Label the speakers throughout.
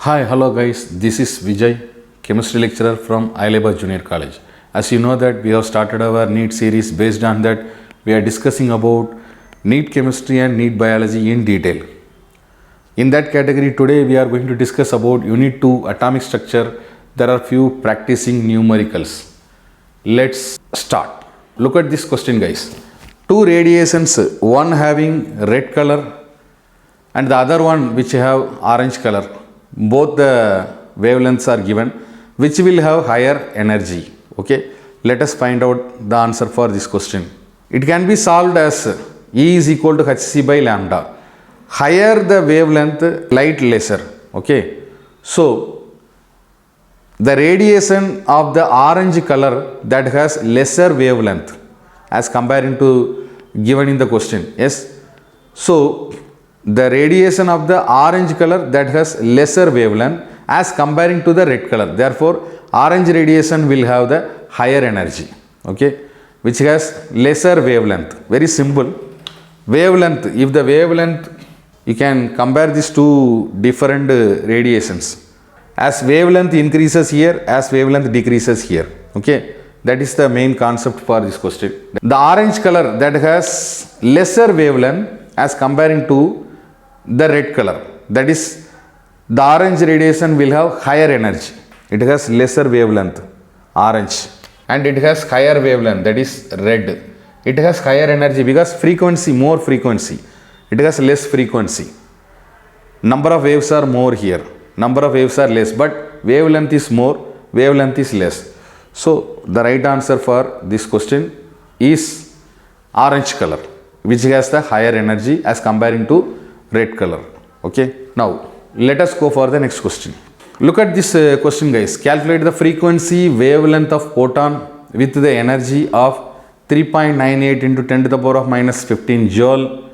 Speaker 1: Hi, hello guys. This is Vijay, chemistry lecturer from Aileba Junior College. As you know that we have started our NEET series. Based on that, we are discussing about NEET chemistry and NEET biology in detail. In that category, today we are going to discuss about Unit 2 atomic structure. There are few practicing numericals. Let's start. Look at this question, guys. Two radiations, one having red color and the other one which have orange color. Both the wavelengths are given, which will have higher energy. Okay, let us find out the answer for this question. It can be solved as E is equal to hc by lambda. Higher the wavelength, light lesser. Okay, so the radiation of the orange color that has lesser wavelength as comparing to given in the question. Yes, so the radiation of the orange color that has lesser wavelength as comparing to the red color. Therefore, orange radiation will have the higher energy, okay, which has lesser wavelength. Very simple. Wavelength, if the wavelength, you can compare these two different radiations. As wavelength increases here, as wavelength decreases here, okay. That is the main concept for this question. The orange color that has lesser wavelength as comparing to the red color, that is the orange radiation will have higher energy. It has lesser wavelength, orange, and it has higher wavelength, that is red. It has higher energy because frequency, more frequency. It has less frequency. Number of waves are more here, number of waves are less, but wavelength is more, wavelength is less. So the right answer for this question is orange color, which has the higher energy as comparing to red color. Okay, now let us go for the next question. Look at this question, guys. Calculate the frequency wavelength of photon with the energy of 3.98 into 10 to the power of minus 15 joule.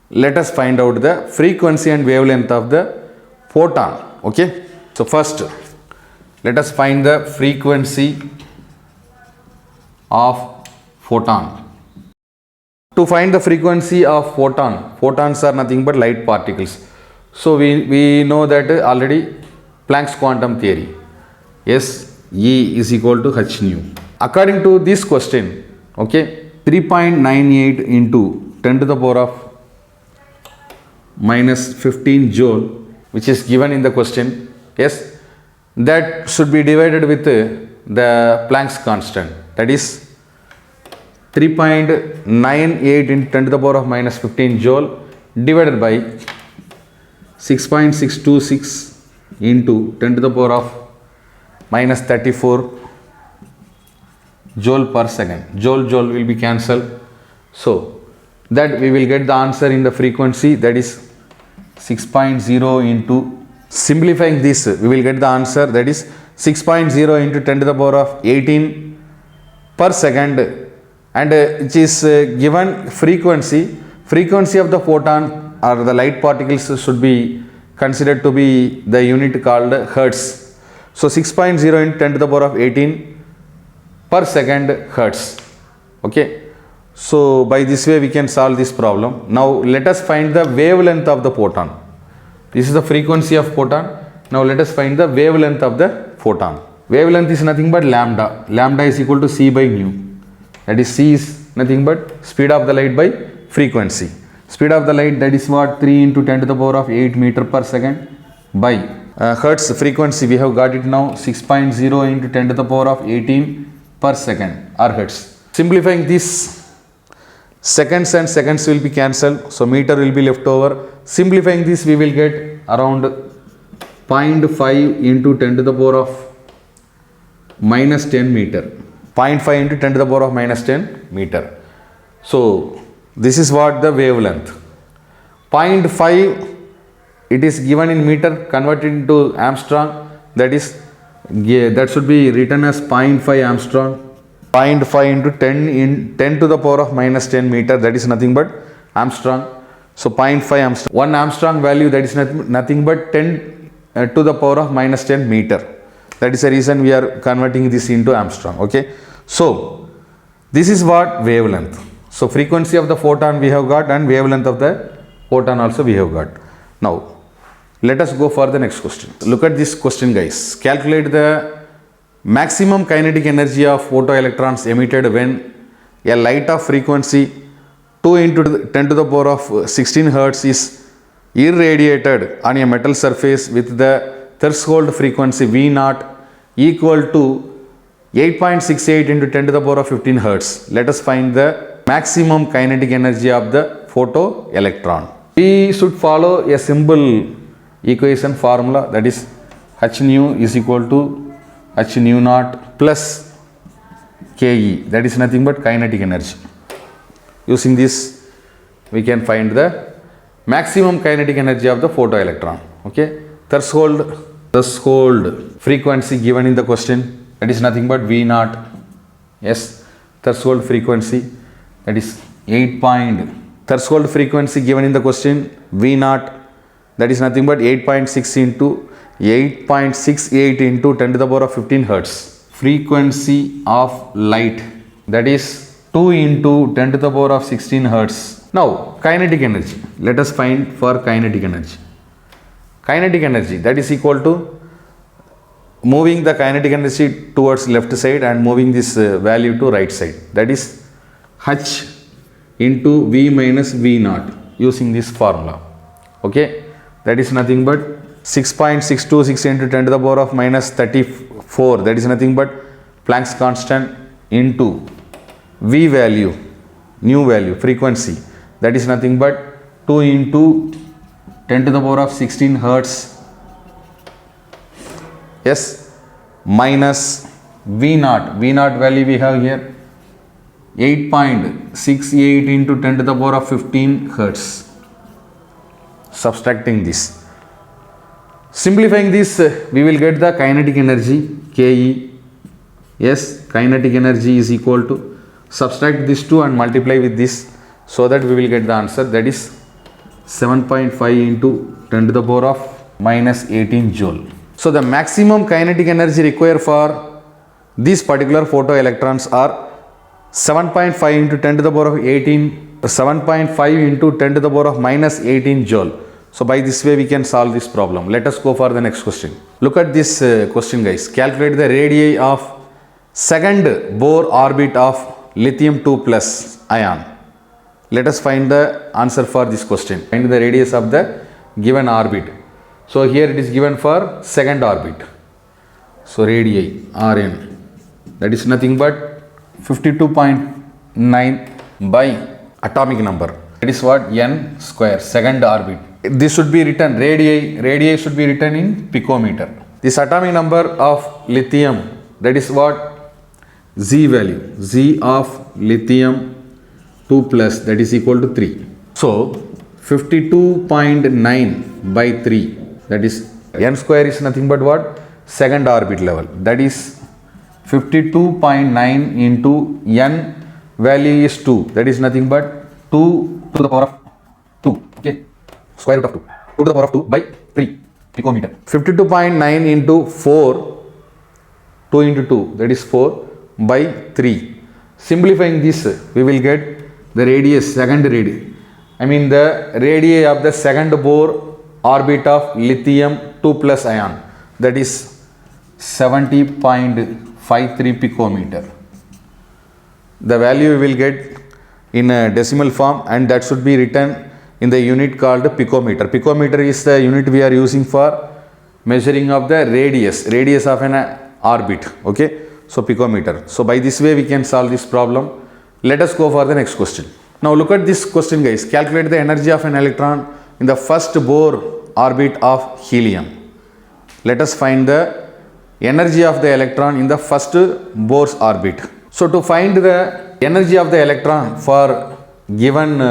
Speaker 1: Let us find out the frequency and wavelength of the photon. Okay, so first let us find the frequency of photon. To find the frequency of photon, photons are nothing but light particles. So we know that already Planck's quantum theory. Yes, E is equal to h nu. According to this question, okay, 3.98 into 10 to the power of minus 15 joule, which is given in the question. Yes, that should be divided with the Planck's constant, that is 3.98 into 10 to the power of minus 15 joule divided by 6.626 into 10 to the power of minus 34 joule per second. Joule will be cancelled. So that we will get the answer in the frequency, that is 6.0 into, simplifying this, we will get the answer, that is 6.0 into 10 to the power of 18 per second, and which is given frequency of the photon or the light particles should be considered to be the unit called hertz. So 6.0 into 10 to the power of 18 per second hertz. Okay, so by this way we can solve this problem. Now let us find the wavelength of the photon. This is the frequency of photon. Now let us find the wavelength of the photon. Wavelength is nothing but lambda. Lambda is equal to c by nu. That is c is nothing but speed of the light by frequency. Speed of the light, that is what, 3 into 10 to the power of 8 meter per second by hertz frequency. We have got it now, 6.0 into 10 to the power of 18 per second or hertz. Simplifying this, seconds and seconds will be cancelled, so meter will be left over. Simplifying this, we will get around 0.5 into 10 to the power of minus 10 meter. 0.5 into 10 to the power of minus 10 meter. So this is what the wavelength. 0.5, it is given in meter, converted into Armstrong, that is, that should be written as 0.5 Armstrong. 0.5 into 10 to the power of minus 10 meter, that is nothing but Armstrong. So 0.5 Armstrong. 1 Armstrong value, that is nothing but 10 to the power of minus 10 meter. That is the reason we are converting this into Armstrong. Okay, so this is what wavelength. So frequency of the photon we have got and wavelength of the photon also we have got. Now Let us go for the next question. Look at this question, guys. Calculate the maximum kinetic energy of photoelectrons emitted when a light of frequency 2 into 10 to the power of 16 hertz is irradiated on a metal surface with the threshold frequency V naught equal to 8.68 into 10 to the power of 15 hertz. Let us find the maximum kinetic energy of the photoelectron. We should follow a simple equation formula, that is h nu is equal to h nu naught plus Ke, that is nothing but kinetic energy. Using this we can find the maximum kinetic energy of the photoelectron. Okay, threshold frequency given in the question, that is nothing but V naught. Yes, threshold frequency, that is 8 point. Threshold frequency given in the question V naught, that is nothing but 8.6 into 8.68 into 10 to the power of 15 hertz. Frequency of light, that is 2 into 10 to the power of 16 hertz. Now kinetic energy, let us find for kinetic energy. Kinetic energy, that is equal to moving the kinetic energy towards left side and moving this value to right side, that is h into V minus V naught, using this formula. Okay, that is nothing but 6.626 into 10 to the power of minus 34, that is nothing but Planck's constant into V value, new value, frequency, that is nothing but 2 into 10 to the power of 16 hertz. Yes, minus V naught. V naught value we have here 8.68 into 10 to the power of 15 hertz. Subtracting this, simplifying this, we will get the kinetic energy Ke. Yes, kinetic energy is equal to, subtract this 2 and multiply with this, so that we will get the answer, that is 7.5 into 10 to the power of minus 18 joule. So the maximum kinetic energy required for these particular photoelectrons are 7.5 into 10 to the power of 18, 7.5 into 10 to the power of minus 18 joule. So by this way we can solve this problem. Let us go for the next question. Look at this question, guys. Calculate the radii of second Bohr orbit of lithium 2 plus ion. Let us find the answer for this question. Find the radius of the given orbit. So here it is given for second orbit. So radii Rn, that is nothing but 52.9 by atomic number, that is what, n square, second orbit. This should be written, radii should be written in picometer. This atomic number of lithium, that is what, Z value, Z of lithium 2 plus, that is equal to 3. So 52.9 by 3, that is n square is nothing but what, second orbit level, that is 52.9 into n value is 2, that is nothing but 2 to the power of 2, okay, square root of 2, 2 to the power of 2 by 3 picometer. 52.9 into 4, 2 into 2, that is 4 by 3. Simplifying this, we will get the radius, second radius, I mean the radii of the second Bohr orbit of lithium 2 plus ion, that is 70.53 picometer. The value we will get in a decimal form, and that should be written in the unit called picometer. Picometer is the unit we are using for measuring of the radius of an orbit. Okay, so picometer. So by this way we can solve this problem. Let us go for the next question. Now look at this question, guys. Calculate the energy of an electron in the first Bohr orbit of helium. Let us find the energy of the electron in the first Bohr's orbit. So to find the energy of the electron for given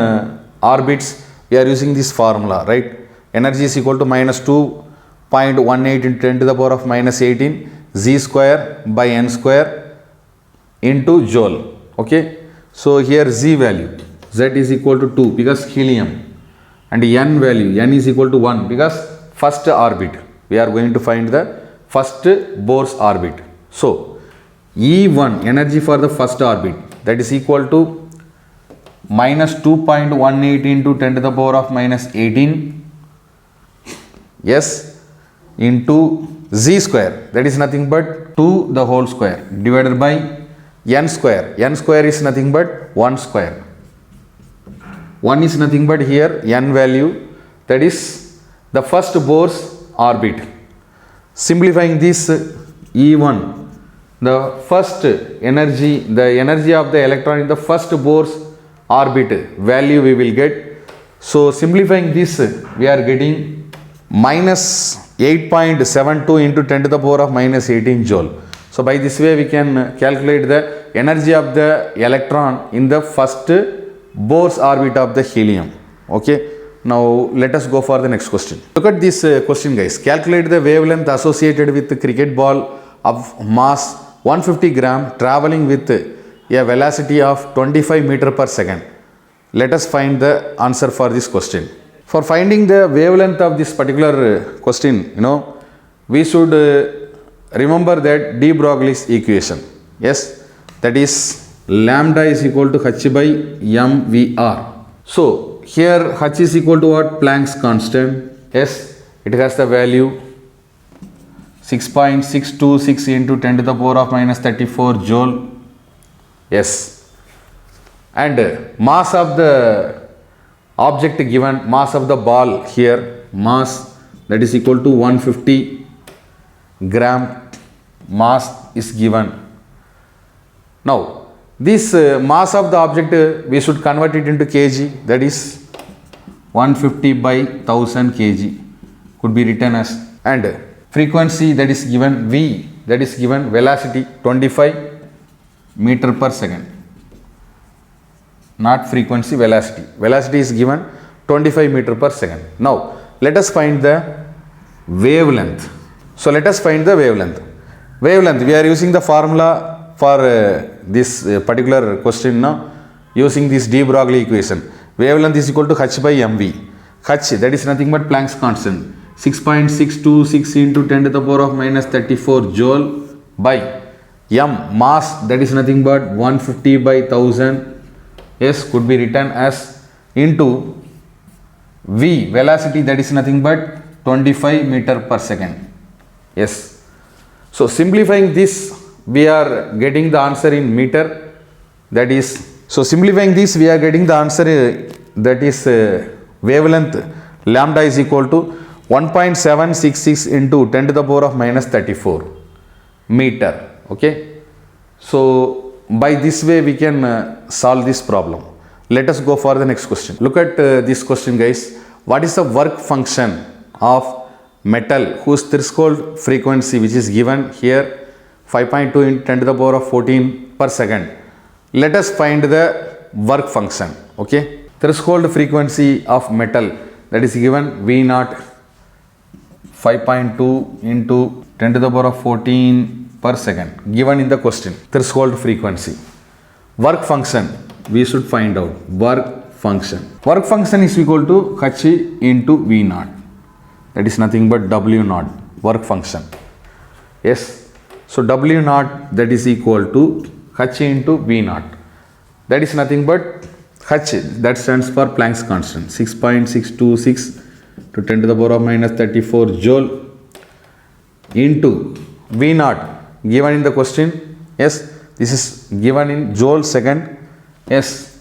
Speaker 1: orbits, we are using this formula, right? Energy is equal to minus 2.18 into 10 to the power of minus 18 z square by n square into joule. Okay, so here z value, z is equal to 2 because helium, and n value, n is equal to 1 because first orbit. We are going to find the first Bohr's orbit. So E1, energy for the first orbit, that is equal to minus 2.18 into 10 to the power of minus 18 S into Z square, that is nothing but 2 the whole square divided by N square. N square is nothing but 1 square. 1 is nothing but here N value, that is the first Bohr's orbit. Simplifying this E1, the first energy, the energy of the electron in the first Bohr's orbit value we will get. So simplifying this, we are getting minus 8.72 into 10 to the power of minus 18 joule. So by this way we can calculate the energy of the electron in the first Bohr's orbit of the helium. Okay. Now let us go for the next question. Look at this question, guys. Calculate the wavelength associated with the cricket ball of mass 150 gram traveling with a velocity of 25 meter per second. Let us find the answer for this question. For finding the wavelength of this particular question, we should remember that de Broglie's equation. Yes, that is lambda is equal to h by mvr. So here h is equal to what? Planck's constant. Yes, it has the value 6.626 into 10 to the power of minus 34 joule. Yes, and mass of the object given, mass of the ball here, mass that is equal to 150 gram mass is given. Now this mass of the object we should convert it into kg, that is 150 by 1000 kg could be written as, and frequency that is given v, that is given velocity 25 meter per second, not frequency, velocity. Velocity is given 25 meter per second. Now let us find the wavelength. So let us find the wavelength. Wavelength, we are using the formula for this particular question now, using this de Broglie equation. Wavelength is equal to h by mv. H, that is nothing but Planck's constant, 6.626 into 10 to the power of minus 34 joule by m, mass that is nothing but 150 by 1000. Yes, could be written as into v, velocity that is nothing but 25 meter per second. Yes, so simplifying this we are getting the answer in meter, that is, so simplifying this we are getting the answer that is wavelength lambda is equal to 1.766 into 10 to the power of minus 34 meter. Okay, so by this way we can solve this problem. Let us go for the next question. Look at this question, guys. What is the work function of metal whose threshold frequency, which is given here 5.2 into 10 to the power of 14 per second? Let us find the work function. Okay, threshold frequency of metal that is given V naught 5.2 into 10 to the power of 14 per second, given in the question. Threshold frequency. Work function we should find out. Work function. Work function is equal to h into V naught. That is nothing but W naught. Work function. Yes. So W naught, that is equal to h into V naught. That is nothing but h, that stands for Planck's constant, 6.626 to 10 to the power of minus 34 joule into V naught given in the question. Yes, this is given in joule second. Yes,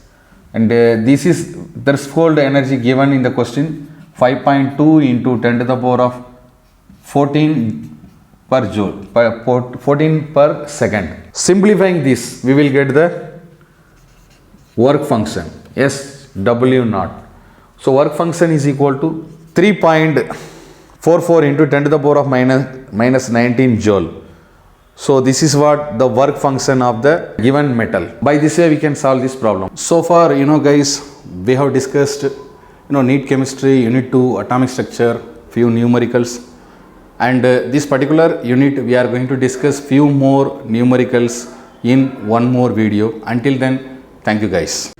Speaker 1: and this is threshold energy given in the question 5.2 into 10 to the power of 14 per joule, 14 per second. Simplifying this, we will get the work function. Yes, W naught. So work function is equal to 3.44 into 10 to the power of minus 19 joule. So this is what the work function of the given metal. By this way we can solve this problem. So far, guys, we have discussed neat chemistry, unit 2, atomic structure, few numericals, and this particular unit we are going to discuss few more numericals in one more video. Until then, thank you, guys.